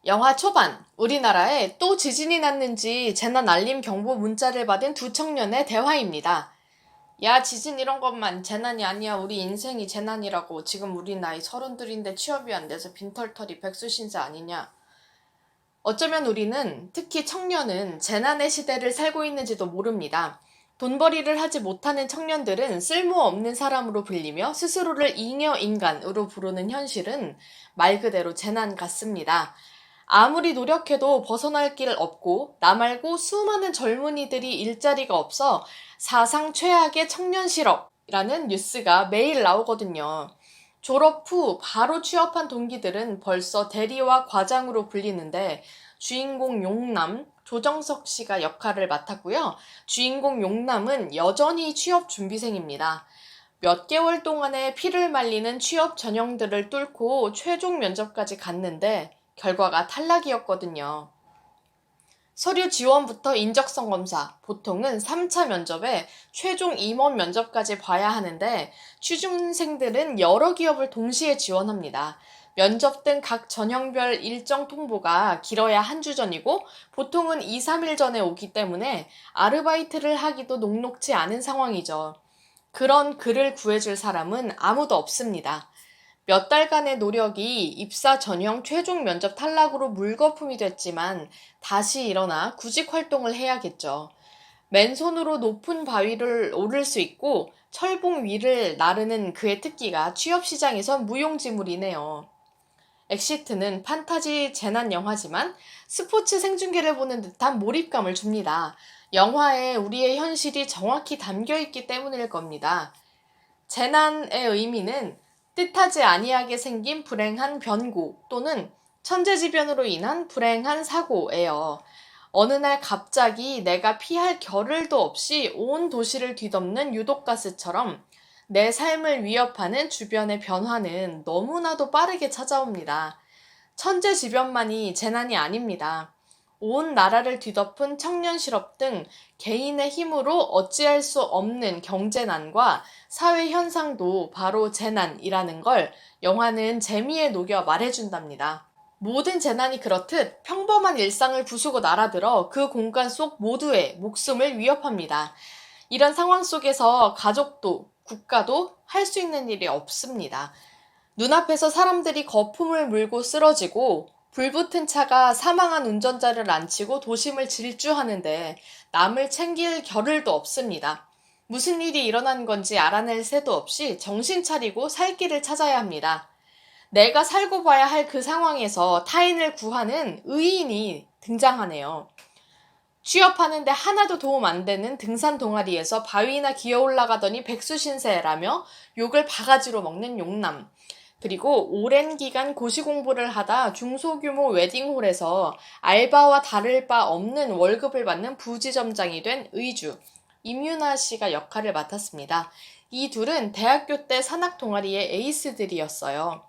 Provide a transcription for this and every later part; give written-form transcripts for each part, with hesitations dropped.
영화 초반, 우리나라에 또 지진이 났는지 재난 알림 경보 문자를 받은 두 청년의 대화입니다. 야, 지진 이런 것만 재난이 아니야. 우리 인생이 재난이라고. 지금 우리 나이 32인데 취업이 안 돼서 빈털터리 백수신세 아니냐. 어쩌면 우리는, 특히 청년은 재난의 시대를 살고 있는지도 모릅니다. 돈벌이를 하지 못하는 청년들은 쓸모없는 사람으로 불리며 스스로를 잉여인간으로 부르는 현실은 말 그대로 재난 같습니다. 아무리 노력해도 벗어날 길 없고 나 말고 수많은 젊은이들이 일자리가 없어 사상 최악의 청년 실업이라는 뉴스가 매일 나오거든요. 졸업 후 바로 취업한 동기들은 벌써 대리와 과장으로 불리는데 주인공 용남, 조정석 씨가 역할을 맡았고요. 주인공 용남은 여전히 취업 준비생입니다. 몇 개월 동안의 피를 말리는 취업 전형들을 뚫고 최종 면접까지 갔는데 결과가 탈락이었거든요. 서류 지원부터 인적성 검사, 보통은 3차 면접에 최종 임원 면접까지 봐야 하는데 취준생들은 여러 기업을 동시에 지원합니다. 면접 등 각 전형별 일정 통보가 길어야 한 주 전이고 보통은 2, 3일 전에 오기 때문에 아르바이트를 하기도 녹록지 않은 상황이죠. 그런 그를 구해줄 사람은 아무도 없습니다. 몇 달간의 노력이 입사 전형 최종 면접 탈락으로 물거품이 됐지만 다시 일어나 구직 활동을 해야겠죠. 맨손으로 높은 바위를 오를 수 있고 철봉 위를 나르는 그의 특기가 취업시장에선 무용지물이네요. 엑시트는 판타지 재난 영화지만 스포츠 생중계를 보는 듯한 몰입감을 줍니다. 영화에 우리의 현실이 정확히 담겨있기 때문일 겁니다. 재난의 의미는 뜻하지 아니하게 생긴 불행한 변고 또는 천재지변으로 인한 불행한 사고예요. 어느 날 갑자기 내가 피할 겨를도 없이 온 도시를 뒤덮는 유독가스처럼 내 삶을 위협하는 주변의 변화는 너무나도 빠르게 찾아옵니다. 천재지변만이 재난이 아닙니다. 온 나라를 뒤덮은 청년 실업 등 개인의 힘으로 어찌할 수 없는 경제난과 사회 현상도 바로 재난이라는 걸 영화는 재미에 녹여 말해준답니다. 모든 재난이 그렇듯 평범한 일상을 부수고 날아들어 그 공간 속 모두의 목숨을 위협합니다. 이런 상황 속에서 가족도 국가도 할 수 있는 일이 없습니다. 눈앞에서 사람들이 거품을 물고 쓰러지고 불붙은 차가 사망한 운전자를 안치고 도심을 질주하는데 남을 챙길 겨를도 없습니다. 무슨 일이 일어난 건지 알아낼 새도 없이 정신 차리고 살 길을 찾아야 합니다. 내가 살고 봐야 할 그 상황에서 타인을 구하는 의인이 등장하네요. 취업하는데 하나도 도움 안 되는 등산 동아리에서 바위나 기어 올라가더니 백수신세라며 욕을 바가지로 먹는 용남. 그리고 오랜 기간 고시공부를 하다 중소규모 웨딩홀에서 알바와 다를 바 없는 월급을 받는 부지점장이 된 의주, 임윤아 씨가 역할을 맡았습니다. 이 둘은 대학교 때 산악 동아리의 에이스들이었어요.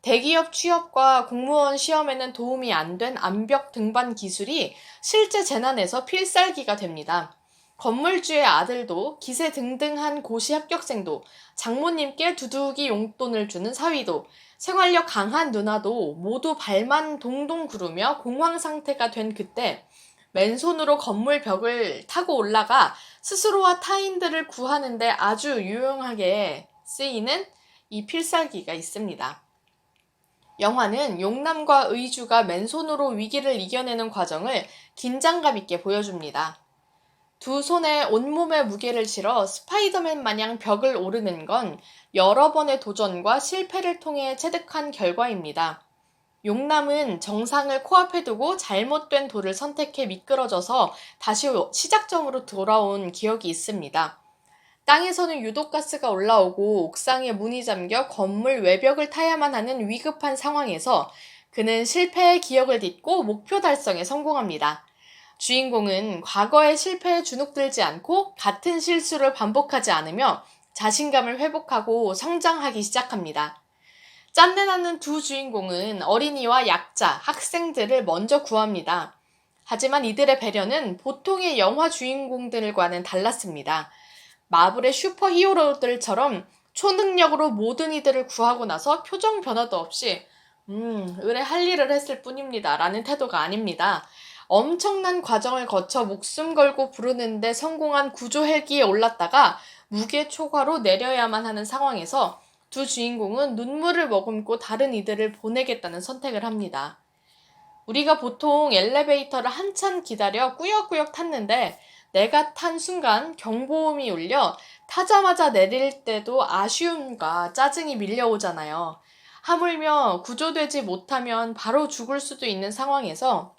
대기업 취업과 공무원 시험에는 도움이 안 된 암벽 등반 기술이 실제 재난에서 필살기가 됩니다. 건물주의 아들도 기세등등한 고시 합격생도 장모님께 두둑이 용돈을 주는 사위도 생활력 강한 누나도 모두 발만 동동 구르며 공황 상태가 된 그때 맨손으로 건물 벽을 타고 올라가 스스로와 타인들을 구하는 데 아주 유용하게 쓰이는 이 필살기가 있습니다. 영화는 용남과 의주가 맨손으로 위기를 이겨내는 과정을 긴장감 있게 보여줍니다. 두 손에 온몸의 무게를 실어 스파이더맨 마냥 벽을 오르는 건 여러 번의 도전과 실패를 통해 체득한 결과입니다. 용남은 정상을 코앞에 두고 잘못된 도를 선택해 미끄러져서 다시 시작점으로 돌아온 기억이 있습니다. 땅에서는 유독가스가 올라오고 옥상에 문이 잠겨 건물 외벽을 타야만 하는 위급한 상황에서 그는 실패의 기억을 딛고 목표 달성에 성공합니다. 주인공은 과거의 실패에 주눅들지 않고 같은 실수를 반복하지 않으며 자신감을 회복하고 성장하기 시작합니다. 짠내나는 두 주인공은 어린이와 약자, 학생들을 먼저 구합니다. 하지만 이들의 배려는 보통의 영화 주인공들과는 달랐습니다. 마블의 슈퍼 히어로들처럼 초능력으로 모든 이들을 구하고 나서 표정 변화도 없이 의뢰 할 일을 했을 뿐입니다. 라는 태도가 아닙니다. 엄청난 과정을 거쳐 목숨 걸고 부르는데 성공한 구조 헬기에 올랐다가 무게 초과로 내려야만 하는 상황에서 두 주인공은 눈물을 머금고 다른 이들을 보내겠다는 선택을 합니다. 우리가 보통 엘리베이터를 한참 기다려 꾸역꾸역 탔는데 내가 탄 순간 경보음이 울려 타자마자 내릴 때도 아쉬움과 짜증이 밀려오잖아요. 하물며 구조되지 못하면 바로 죽을 수도 있는 상황에서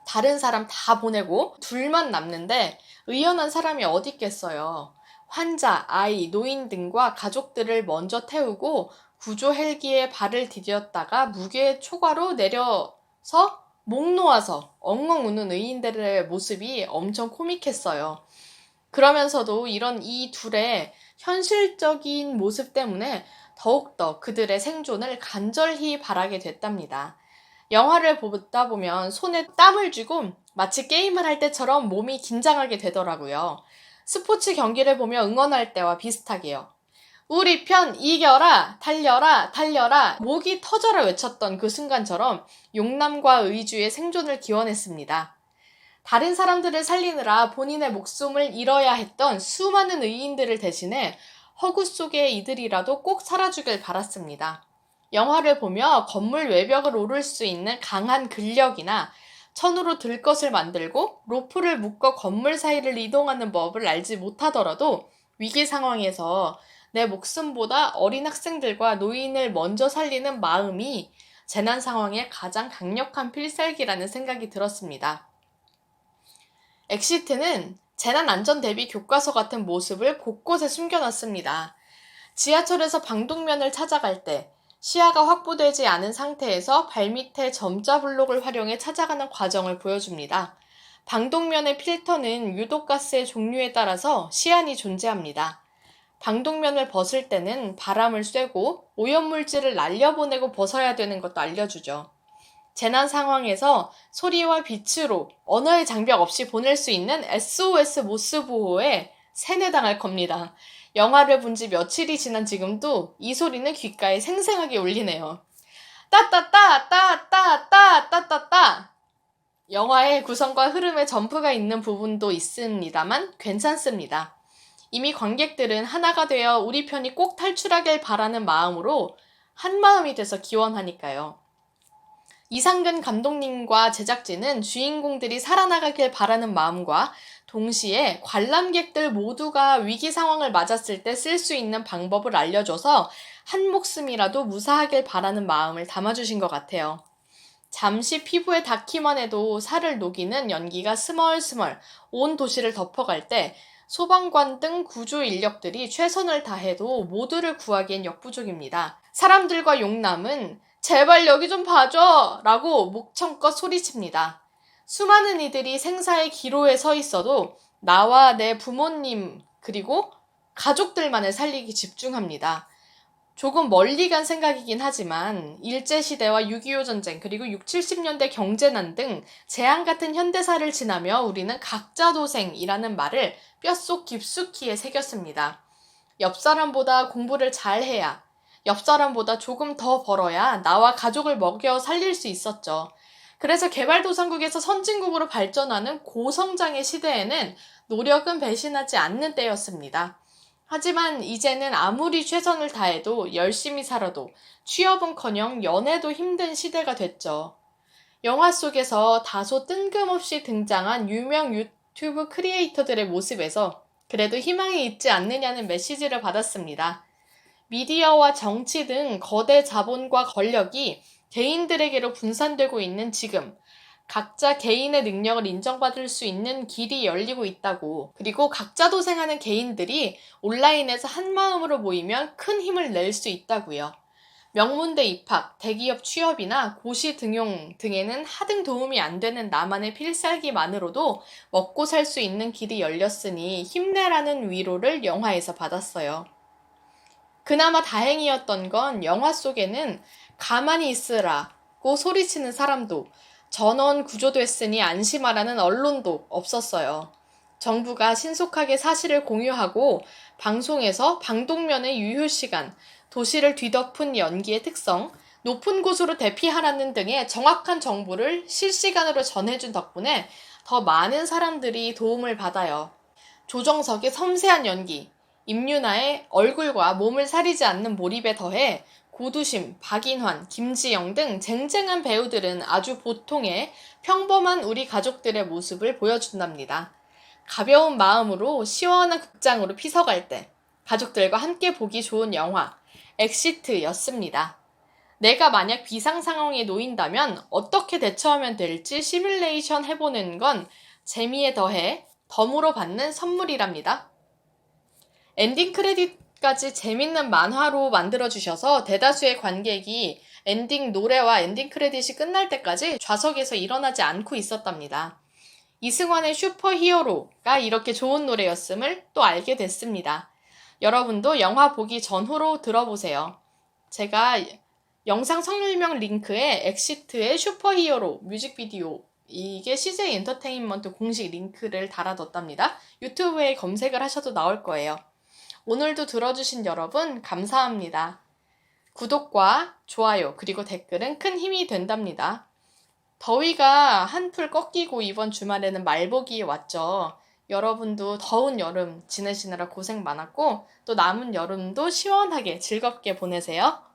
다른 사람 다 보내고 둘만 남는데 의연한 사람이 어디 있겠어요. 환자, 아이, 노인 등과 가족들을 먼저 태우고 구조 헬기에 발을 디뎠다가 무게 초과로 내려서 목 놓아서 엉엉 우는 의인들의 모습이 엄청 코믹했어요. 그러면서도 이런 이 둘의 현실적인 모습 때문에 더욱더 그들의 생존을 간절히 바라게 됐답니다. 영화를 보다 보면 손에 땀을 쥐고 마치 게임을 할 때처럼 몸이 긴장하게 되더라고요. 스포츠 경기를 보며 응원할 때와 비슷하게요. 우리 편 이겨라, 달려라, 달려라, 목이 터져라 외쳤던 그 순간처럼 용남과 의주의 생존을 기원했습니다. 다른 사람들을 살리느라 본인의 목숨을 잃어야 했던 수많은 의인들을 대신해 허구 속의 이들이라도 꼭 살아주길 바랐습니다. 영화를 보며 건물 외벽을 오를 수 있는 강한 근력이나 천으로 들 것을 만들고 로프를 묶어 건물 사이를 이동하는 법을 알지 못하더라도 위기 상황에서 내 목숨보다 어린 학생들과 노인을 먼저 살리는 마음이 재난 상황의 가장 강력한 필살기라는 생각이 들었습니다. 엑시트는 재난 안전 대비 교과서 같은 모습을 곳곳에 숨겨놨습니다. 지하철에서 방독면을 찾아갈 때 시야가 확보되지 않은 상태에서 발밑에 점자 블록을 활용해 찾아가는 과정을 보여줍니다. 방독면의 필터는 유독가스의 종류에 따라서 시안이 존재합니다. 방독면을 벗을 때는 바람을 쐬고 오염물질을 날려보내고 벗어야 되는 것도 알려주죠. 재난 상황에서 소리와 빛으로 언어의 장벽 없이 보낼 수 있는 SOS 모스 보호에 세뇌당할 겁니다. 영화를 본 지 며칠이 지난 지금도 이 소리는 귓가에 생생하게 울리네요. 따따따 따따따 따따따. 영화의 구성과 흐름에 점프가 있는 부분도 있습니다만 괜찮습니다. 이미 관객들은 하나가 되어 우리 편이 꼭 탈출하길 바라는 마음으로 한마음이 돼서 기원하니까요. 이상근 감독님과 제작진은 주인공들이 살아나가길 바라는 마음과 동시에 관람객들 모두가 위기 상황을 맞았을 때 쓸 수 있는 방법을 알려줘서 한 목숨이라도 무사하길 바라는 마음을 담아주신 것 같아요. 잠시 피부에 닿기만 해도 살을 녹이는 연기가 스멀스멀 온 도시를 덮어갈 때 소방관 등 구조 인력들이 최선을 다해도 모두를 구하기엔 역부족입니다. 사람들과 용남은 제발 여기 좀 봐줘! 라고 목청껏 소리칩니다. 수많은 이들이 생사의 기로에 서 있어도 나와 내 부모님 그리고 가족들만을 살리기 집중합니다. 조금 멀리 간 생각이긴 하지만 일제시대와 6.25 전쟁 그리고 60, 70년대 경제난 등 재앙 같은 현대사를 지나며 우리는 각자도생이라는 말을 뼛속 깊숙이에 새겼습니다. 옆 사람보다 공부를 잘해야, 옆 사람보다 조금 더 벌어야 나와 가족을 먹여 살릴 수 있었죠. 그래서 개발도상국에서 선진국으로 발전하는 고성장의 시대에는 노력은 배신하지 않는 때였습니다. 하지만 이제는 아무리 최선을 다해도 열심히 살아도 취업은커녕 연애도 힘든 시대가 됐죠. 영화 속에서 다소 뜬금없이 등장한 유명 유튜브 크리에이터들의 모습에서 그래도 희망이 있지 않느냐는 메시지를 받았습니다. 미디어와 정치 등 거대 자본과 권력이 개인들에게로 분산되고 있는 지금, 각자 개인의 능력을 인정받을 수 있는 길이 열리고 있다고, 그리고 각자 도생하는 개인들이 온라인에서 한마음으로 모이면 큰 힘을 낼 수 있다고요. 명문대 입학, 대기업 취업이나 고시 등용 등에는 하등 도움이 안 되는 나만의 필살기만으로도 먹고 살 수 있는 길이 열렸으니 힘내라는 위로를 영화에서 받았어요. 그나마 다행이었던 건 영화 속에는 가만히 있으라고 소리치는 사람도, 전원 구조됐으니 안심하라는 언론도 없었어요. 정부가 신속하게 사실을 공유하고 방송에서 방독면의 유효시간, 도시를 뒤덮은 연기의 특성, 높은 곳으로 대피하라는 등의 정확한 정보를 실시간으로 전해준 덕분에 더 많은 사람들이 도움을 받아요. 조정석의 섬세한 연기, 임윤아의 얼굴과 몸을 사리지 않는 몰입에 더해 고두심, 박인환, 김지영 등 쟁쟁한 배우들은 아주 보통의 평범한 우리 가족들의 모습을 보여준답니다. 가벼운 마음으로 시원한 극장으로 피서갈 때 가족들과 함께 보기 좋은 영화 엑시트였습니다. 내가 만약 비상 상황에 놓인다면 어떻게 대처하면 될지 시뮬레이션 해보는 건 재미에 더해 덤으로 받는 선물이랍니다. 엔딩 크레딧까지 재밌는 만화로 만들어주셔서 대다수의 관객이 엔딩 노래와 엔딩 크레딧이 끝날 때까지 좌석에서 일어나지 않고 있었답니다. 이승환의 슈퍼히어로가 이렇게 좋은 노래였음을 또 알게 됐습니다. 여러분도 영화 보기 전후로 들어보세요. 제가 영상 설명 링크에 엑시트의 슈퍼히어로 뮤직비디오 이게 CJ 엔터테인먼트 공식 링크를 달아뒀답니다. 유튜브에 검색을 하셔도 나올 거예요. 오늘도 들어주신 여러분 감사합니다. 구독과 좋아요 그리고 댓글은 큰 힘이 된답니다. 더위가 한풀 꺾이고 이번 주말에는 말복이 왔죠. 여러분도 더운 여름 지내시느라 고생 많았고 또 남은 여름도 시원하게 즐겁게 보내세요.